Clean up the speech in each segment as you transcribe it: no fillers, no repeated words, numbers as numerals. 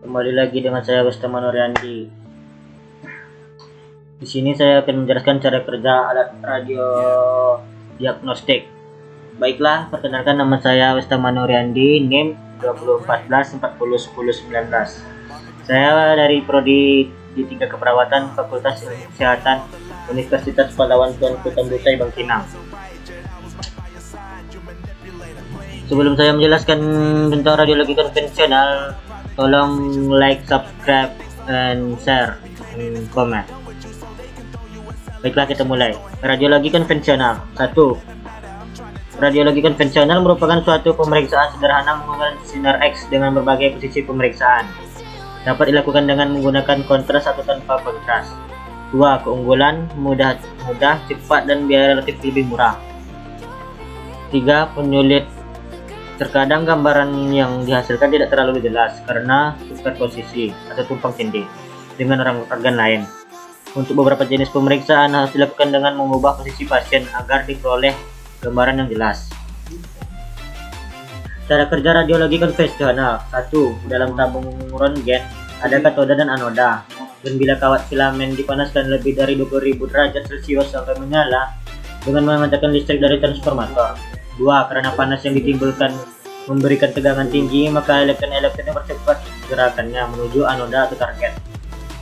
Kembali lagi dengan saya Westa Manoriandi. Di sini saya akan menjelaskan cara kerja alat radio diagnostik. Baiklah, perkenalkan nama saya Westa Manoriandi, NIM 2014 40 10 19. Saya dari Prodi D3 Keperawatan Fakultas Ilmu Kesehatan Universitas Pahlawan Tuanku Tambutai Bangkinang. Sebelum saya menjelaskan tentang radiologi konvensional, tolong like, subscribe, and share, and comment. Baiklah, kita mulai. Radiologi konvensional. 1. Radiologi konvensional merupakan suatu pemeriksaan sederhana menggunakan sinar X dengan berbagai posisi pemeriksaan. Dapat dilakukan dengan menggunakan kontras atau tanpa kontras. 2. Keunggulan, mudah, cepat, dan biaya relatif lebih murah. 3. Penyulit. Terkadang gambaran yang dihasilkan tidak terlalu jelas karena superposisi atau tumpang tindih dengan organ lain. Untuk beberapa jenis pemeriksaan harus dilakukan dengan mengubah posisi pasien agar diperoleh gambaran yang jelas. Cara kerja radiologi konvensional. 1. Dalam tabung röntgen ada katoda dan anoda, dan bila kawat filamen dipanaskan lebih dari 20.000 derajat Celcius sampai menyala dengan memancarkan listrik dari transformator. 2. Karena panas yang ditimbulkan memberikan tegangan tinggi, maka elektron-elektron mempercepat gerakannya menuju anoda atau target.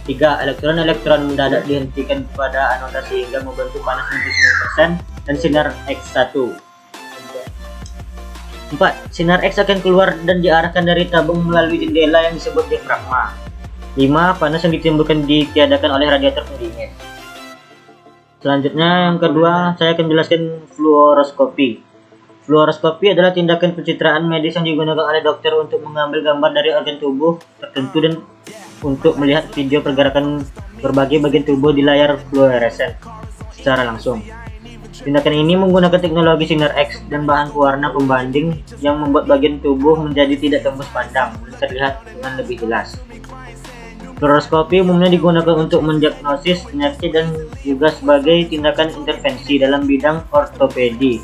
3. Elektron-elektron mendadak dihentikan pada anoda sehingga membantu panas 99% dan sinar X1. 4. Sinar X akan keluar dan diarahkan dari tabung melalui jendela yang disebut diafragma. 5. Panas yang ditimbulkan ditiadakan oleh radiator pendingin. Selanjutnya, yang kedua, saya akan menjelaskan fluoroskopi. Fluoroskopi adalah tindakan pencitraan medis yang digunakan oleh dokter untuk mengambil gambar dari organ tubuh tertentu dan untuk melihat video pergerakan berbagai bagian tubuh di layar fluoresen secara langsung. Tindakan ini menggunakan teknologi sinar X dan bahan pewarna pembanding yang membuat bagian tubuh menjadi tidak tembus pandang dan terlihat dengan lebih jelas. Fluoroskopi umumnya digunakan untuk mendiagnosis penyakit dan juga sebagai tindakan intervensi dalam bidang ortopedi,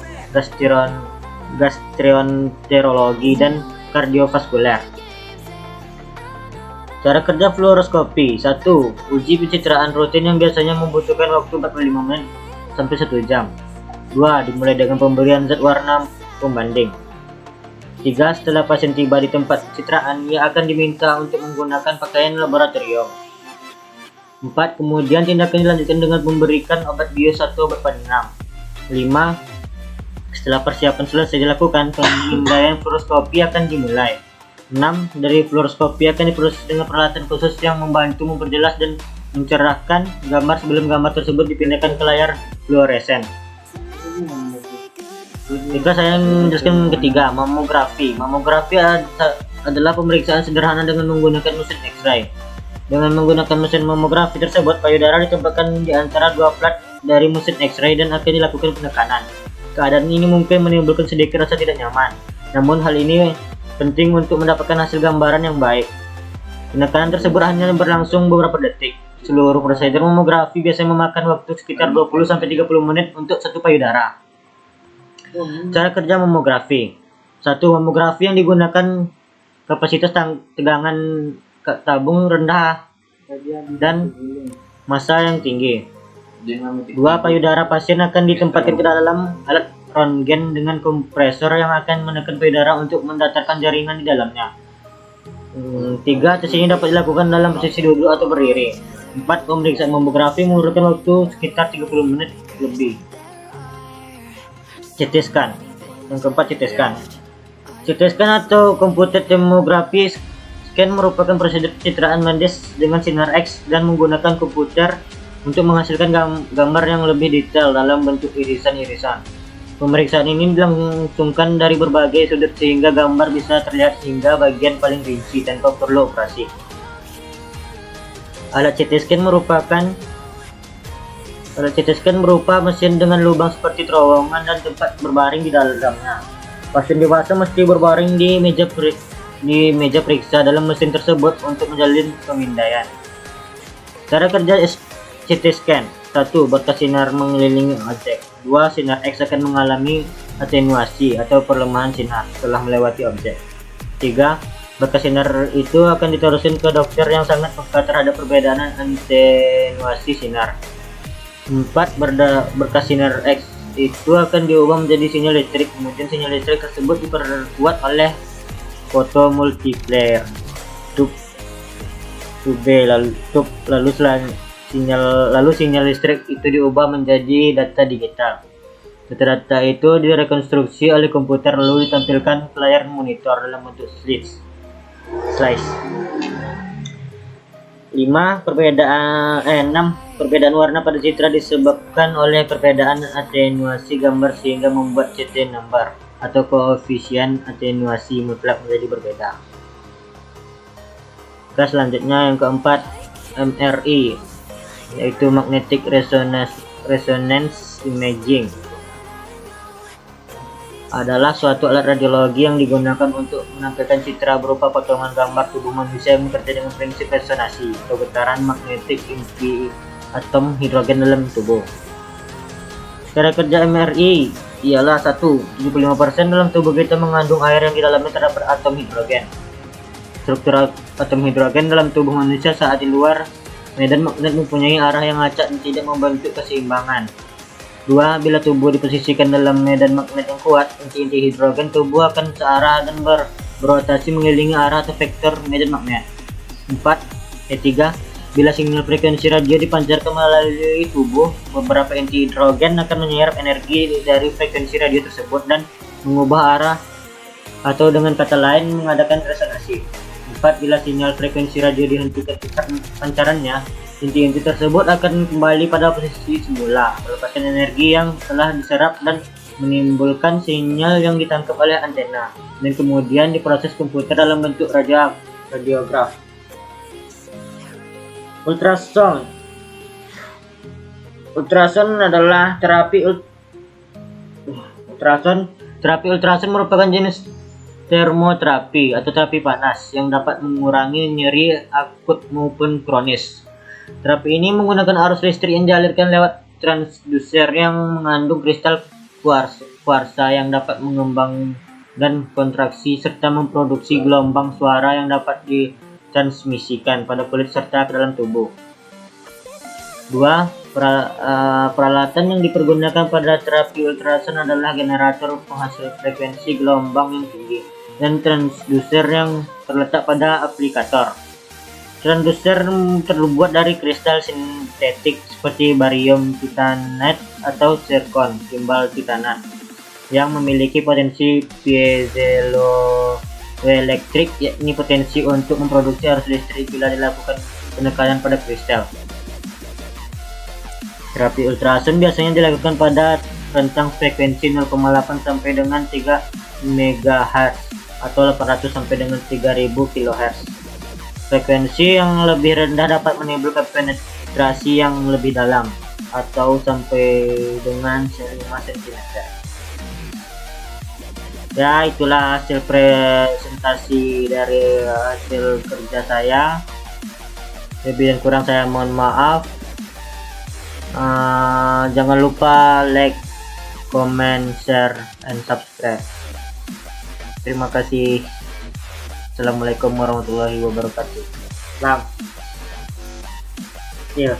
gastroenterologi, dan kardiovaskuler. Cara kerja fluoroskopi. 1. Uji pencitraan rutin yang biasanya membutuhkan waktu 45 menit sampai 1 jam. 2. Dimulai dengan pemberian zat warna pembanding. 3. Setelah pasien tiba di tempat pencitraan, ia akan diminta untuk menggunakan pakaian laboratorium. 4. Kemudian tindakan dilanjutkan dengan memberikan obat bius atau obat penenang. 5. Setelah persiapan selesai dilakukan, pemindaian fluoroskopi akan dimulai. 6. Dari fluoroskopi akan diproses dengan peralatan khusus yang membantu memperjelas dan mencerahkan gambar sebelum gambar tersebut dipindahkan ke layar fluoresen. Jika saya menjelaskan ketiga, mamografi. Mamografi adalah pemeriksaan sederhana dengan menggunakan mesin X-ray. Dengan menggunakan mesin mamografi tersebut, payudara ditempatkan di antara dua plat dari mesin X-ray dan akan dilakukan penekanan. Keadaan ini mungkin menimbulkan sedikit rasa tidak nyaman, namun hal ini penting untuk mendapatkan hasil gambaran yang baik. Penekanan tersebut hanya berlangsung beberapa detik. Seluruh prosedur mamografi biasanya memakan waktu sekitar 20-30 menit untuk satu payudara. Cara kerja mamografi. 1. Mamografi yang digunakan kapasitas tegangan tabung rendah dan massa yang tinggi. 2. Payudara pasien akan ditempatkan ke dalam alat röntgen dengan kompresor yang akan menekan payudara untuk mendatarkan jaringan di dalamnya. 3. Tes ini dapat dilakukan dalam posisi duduk atau berdiri. 4. Pemeriksaan mamografi memerlukan waktu sekitar 30 menit lebih. CT scan. Yang keempat, CT scan. CT scan atau computed tomography scan merupakan prosedur pencitraan medis dengan sinar X dan menggunakan komputer untuk menghasilkan gambar yang lebih detail dalam bentuk irisan-irisan. Pemeriksaan ini dilangsungkan dari berbagai sudut sehingga gambar bisa terlihat hingga bagian paling rinci tanpa perlu operasi. Alat CT scan berupa mesin dengan lubang seperti terowongan dan tempat berbaring di dalamnya. Pasien dewasa mesti berbaring di meja periksa dalam mesin tersebut untuk menjalin pemindaian. Cara kerja CT scan. 1. Batas sinar mengelilingi objek. 2. Sinar X akan mengalami atenuasi atau perlemahan sinar setelah melewati objek. 3. Berkas sinar itu akan diteruskan ke dokter yang sangat peka terhadap perbedaan atenuasi sinar. 4. Berkas sinar X itu akan diubah menjadi sinyal listrik. Kemudian sinyal listrik tersebut diperkuat oleh fotomultiplier tube lalu sinyal listrik itu diubah menjadi data digital. Data itu direkonstruksi oleh komputer lalu ditampilkan ke layar monitor dalam bentuk slice. 6. Perbedaan warna pada citra disebabkan oleh perbedaan atenuasi gambar sehingga membuat CT number atau koefisien atenuasi mutlak menjadi berbeda. Selanjutnya yang keempat, MRI, yaitu Magnetic Resonance Imaging, adalah suatu alat radiologi yang digunakan untuk menampilkan citra berupa potongan gambar tubuh manusia yang bekerja dengan prinsip resonansi atau getaran magnetik inti atom hidrogen dalam tubuh. Cara kerja MRI ialah 1. 75% dalam tubuh kita mengandung air yang di dalamnya terdapat atom hidrogen. Struktur atom hidrogen dalam tubuh manusia saat di luar medan magnet mempunyai arah yang acak dan tidak membentuk keseimbangan. 2. Bila tubuh diposisikan dalam medan magnet yang kuat, inti-inti hidrogen tubuh akan searah dan berotasi mengelilingi arah atau vektor medan magnet. 4. 3. Bila sinyal frekuensi radio dipancarkan melalui tubuh, beberapa inti hidrogen akan menyerap energi dari frekuensi radio tersebut dan mengubah arah atau dengan kata lain mengadakan resonansi. 4. Bila sinyal frekuensi radio dihentikan pancarannya, inti-inti tersebut akan kembali pada posisi semula, melepaskan energi yang telah diserap dan menimbulkan sinyal yang ditangkap oleh antena, dan kemudian diproses komputer dalam bentuk radiograf. Ultrasound adalah terapi merupakan jenis termoterapi atau terapi panas yang dapat mengurangi nyeri akut maupun kronis. Terapi ini menggunakan arus listrik yang dialirkan lewat transducer yang mengandung kristal kuarsa yang dapat mengembang dan kontraksi serta memproduksi gelombang suara yang dapat ditransmisikan pada kulit serta ke dalam tubuh. 2. Peralatan yang dipergunakan pada terapi ultrasound adalah generator penghasil frekuensi gelombang yang tinggi dan transducer yang terletak pada aplikator. Transducer terbuat dari kristal sintetik seperti barium titanat atau zircon timbal titanat yang memiliki potensi piezoelektrik, yakni potensi untuk memproduksi arus listrik bila dilakukan penekanan pada kristal. Terapi ultrasound biasanya dilakukan pada rentang frekuensi 0,8 sampai dengan 3 MHz atau 800 sampai dengan 3000 kHz. Frekuensi yang lebih rendah dapat menimbulkan penetrasi yang lebih dalam atau sampai dengan 5 cm. Ya, itulah hasil presentasi dari hasil kerja saya. Lebih dan kurang saya mohon maaf. Jangan lupa like, comment, share, and subscribe. Terima kasih. Assalamualaikum warahmatullahi wabarakatuh. Salam. Iya.